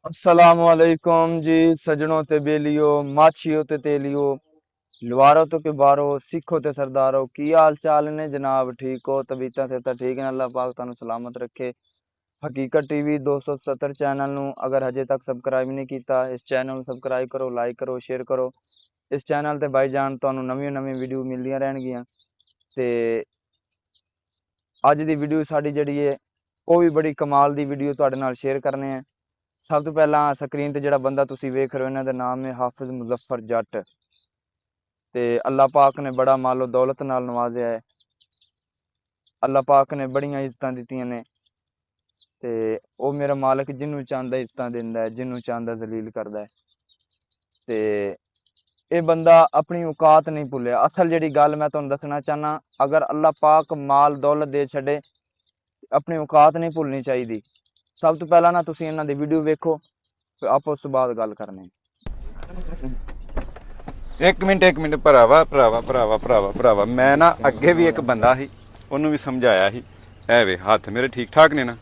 अस्सलामुअलैकुम जी सजनों ते बेलियो माछियो ते तेलियो लवारो तो के बारो सिखो ते सरदारो की हाल चाल ने जनाब ठीक हो तबीयतां से तो ठीक ने अल्लाह पाक तुहानू सलामत रखे। हकीकत टीवी 270 चैनल नू अगर हजे तक सबसक्राइब नहीं किया इस चैनल नू सबसक्राइब करो लाइक करो शेयर करो। इस चैनल ते भाईजान तुहानू नवीं नवीं वीडियो मिलदियां रहनगियां ते अज दी वीडियो साडी जिहड़ी है वो भी बड़ी कमाल दी वीडियो तुहाडे नाल शेयर करने हैं। सब तो पहला स्क्रीन ते जिहड़ा बंदा तुसीं वेख रहे हो इन्हां दा नाम है हाफिज मुजफ्फर जट ते अल्लाह पाक ने बड़ा मालो दौलत नाल नवाजिया है। अल्लाह पाक ने बड़ियां इज्जतां दित्तियां ने ते ओ मेरा मालक जिन्नू चाहंदा इज्जतां दिंदा है जिन्नू चाहंदा जलील करदा है। ते ये बंदा अपनी औकात नहीं भुल्लिया। असल जिहड़ी गल मैं तुहानू दसना चाहना अगर अल्लाह पाक माल दौलत दे छड्डे अपनी औकात नहीं भुल्लनी चाहिदी। सब तो पहला ना तुसीं इन्हां दी वीडियो वेखो फिर आपो उस बाद गल करने। एक मिनट भरावा भरावा भरावा भरावा भरावा मैं ना अगे भी एक बंदा ही ਉਹਨੂੰ ਵੀ ਸਮਝਾਇਆ ਸੀ ਐ ਵੇ ਹੱਥ ਮੇਰੇ ਠੀਕ ਠਾਕ ਨੇ ਨਾ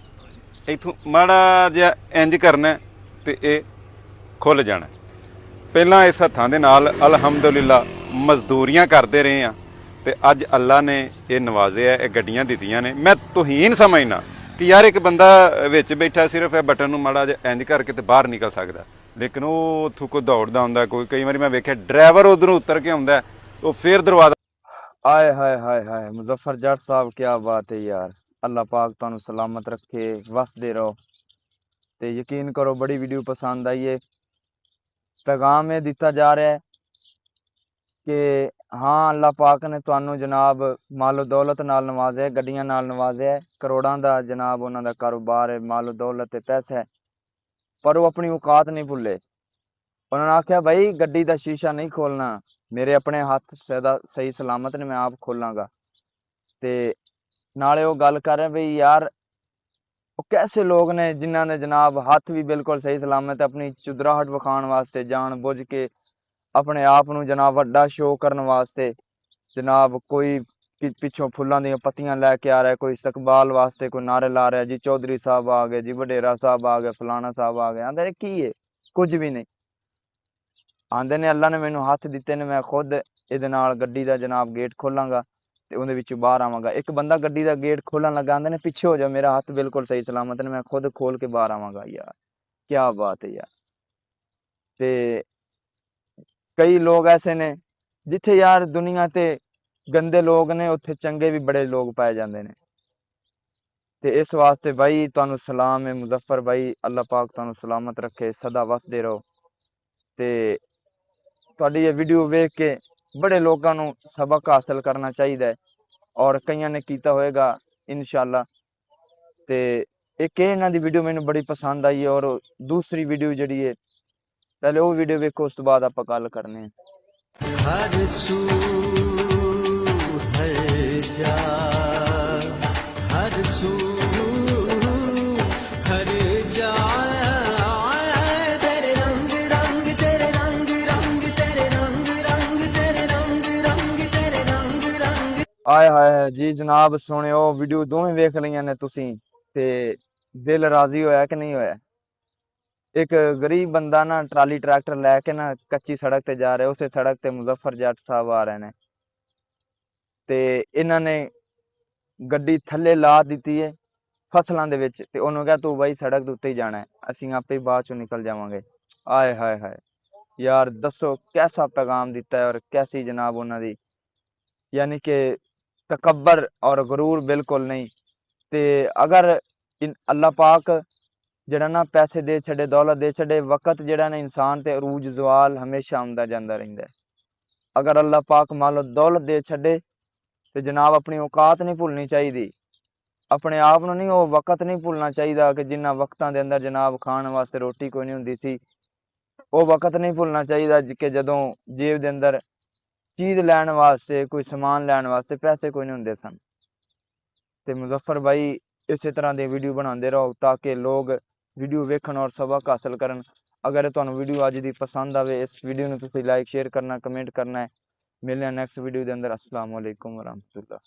ਇਥੋਂ ਮਾੜਾ ਜਿਹਾ ਇੰਜ ਕਰਨਾ ਤੇ ਇਹ ਖੁੱਲ ਜਾਣਾ। ਪਹਿਲਾਂ ਇਸ ਹੱਥਾਂ ਦੇ ਨਾਲ ਅਲਹਮਦੁਲਿਲਾ ਮਜ਼ਦੂਰੀਆਂ ਕਰਦੇ ਰਹੇ ਆ ਤੇ ਅੱਜ ਅੱਲਾ ਨੇ ਇਹ ਨਵਾਜ਼ਿਆ ਇਹ ਗੱਡੀਆਂ ਦਿੱਤੀਆਂ ਨੇ। ਮੈਂ ਤੁਹੀਨ ਸਮਝਣਾ ਕਿ ਯਾਰ ਇੱਕ ਬੰਦਾ ਵਿੱਚ ਬੈਠਾ ਸਿਰਫ ਇਹ ਬਟਨ ਨੂੰ ਮਾੜਾ ਜਿਹਾ ਇੰਜ ਕਰਕੇ ਤੇ ਬਾਹਰ ਨਿਕਲ ਸਕਦਾ लेकिन वो उथों को दौड़ता होंगे कोई कई बार मैं वेख्या ड्राइवर उधरों उतर के आंदा वो फिर दरवाजा आए हाय हाय हाय मुजफ्फर जट साहब क्या बात है यार। अल्लाह पाक तुहानू सलामत रखे वसदे रहो ते यकीन करो बड़ी वीडियो पसंद आई है। पैगाम ये दिता जा रहा है कि हाँ अल्लाह पाक ने तुहानू जनाब मालो दौलत नाल नवाजिया गड्डियां नाल नवाजिया करोड़ां दा जनाब उन्हां दा कारोबार है मालो दौलत ते पैसा है पर वो अपनी औकात नहीं भुल्ले। उन्होंने आख्या भाई गड्डी का शीशा नहीं खोलना मेरे अपने हथ सदा सही सलामत ने मैं आप खोलांगा। ते नाले वो गल कर रहे भाई यार वो कैसे लोग ने जिन्हों ने जनाब हथ भी बिल्कुल सही सलामत अपनी चुदराहट विखाण वास्ते जान बुझ के अपने आप नू जनाब वड्डा शो करने वास्ते जनाब कोई पिछों फुल्लां दी पत्तियां लैके आ रहा है कोई इस्तकबाल वास्ते कोई नारे ला रहा है जी चौधरी साहब आ गए जी वडेरा साहब आ गए फलाना साहब आ गए आंदे की है कुछ भी नहीं। आंदे ने अल्लाह ने मैनू हथ दिते ने मैं खुद इहदे नाल गड्डी दा जनाब गेट खोलांगा ते उहदे विचों बाहर आवांगा। एक बंदा गड्डी दा गेट खोलन लगा आंदे ने पीछे हो जा मेरा हथ बिल्कुल सही सलामत ने मैं खुद खोल के बाहर आवांगा। यार क्या बात है यार। ते कई लोग ऐसे ने जिथे यार दुनिया ते गंदे लोग ने उत्थे चंगे भी बड़े लोग पाए जाते हैं। तो इस वास्ते भाई तुहानू सलाम है मुजफ्फर भाई अल्लाह पाक तुहानू सलामत रखे सदा वसदे रहो। तो तुहाडी ये वीडियो वेख के बड़े लोगों को सबक हासिल करना चाहिए और कईयां ने कीता होएगा इंशाअल्लाह। तो एक इन्हां दी वीडियो मैनू बड़ी पसंद आई है और दूसरी वीडियो जिहड़ी है पहले वो वीडियो वेखो उस तो बाद आपां गल करने। हर सू हर जा हर सू हर जा तेरे रंग रंग तेरे रंग रंग तेरे रंग रंग तेरे रंग रंग तेरे रंग रंग आए हाय जी जनाब सुनियो वीडियो दोवें वेख लियां ने तुसीं ते दिल राजी होया कि नहीं होया। एक गरीब बंदा ना ट्राली ट्रैक्टर लैके ना कच्ची सड़क ते जा रहा है उस सड़क ते मुजफ्फर जट साहब आ रहे हैं ते इन्हां ने गड्डी थल्ले ला दी है फसलों दे विच ते उन्होंने कहा तू भाई सड़क के उत्ते ही जाना है असीं आपे बाद चों निकल जावांगे। आए हाय हाय यार दसो कैसा पैगाम दिता है और कैसी जनाब उन्हां दी यानी कि तकब्बर और गरूर बिल्कुल नहीं। ते अगर अल्लाह पाक जिहड़ा ना पैसे दे छड़े दौलत दे छड़े वक्त जिहड़ा ना इंसान ते अरूज जवाल हमेशा आंदा जांदा रहिंदा है। अगर अल्लाह पाक मालो दौलत दे छड़े तो जनाब अपनी औकात नहीं भुलनी चाहिए अपने आप नूं नहीं वो वक्त नहीं भुलना चाहिए कि जिन्ना वक्तां दे अंदर जनाब खाण वास्ते रोटी कोई नहीं हुंदी सी वो वक्त नहीं भुलना चाहिए कि जदों जेब दे अंदर चीज़ लैण वास्ते कोई समान लैण वास्ते पैसे कोई नहीं हुंदे सन। ते मुजफ्फर भाई इस तरह की वीडियो बनाते रहो ताकि लोग वीडियो वेखन और सबक हासिल करन। अगर तुहानू वीडियो अज दी पसंद आवे इस वीडियो नूं तुसीं लाइक शेयर करना कमेंट करना है। मिलने नैक्सट वीडियो के अंदर। अस्सलाम वालेकुम वरहमतुल्लाह।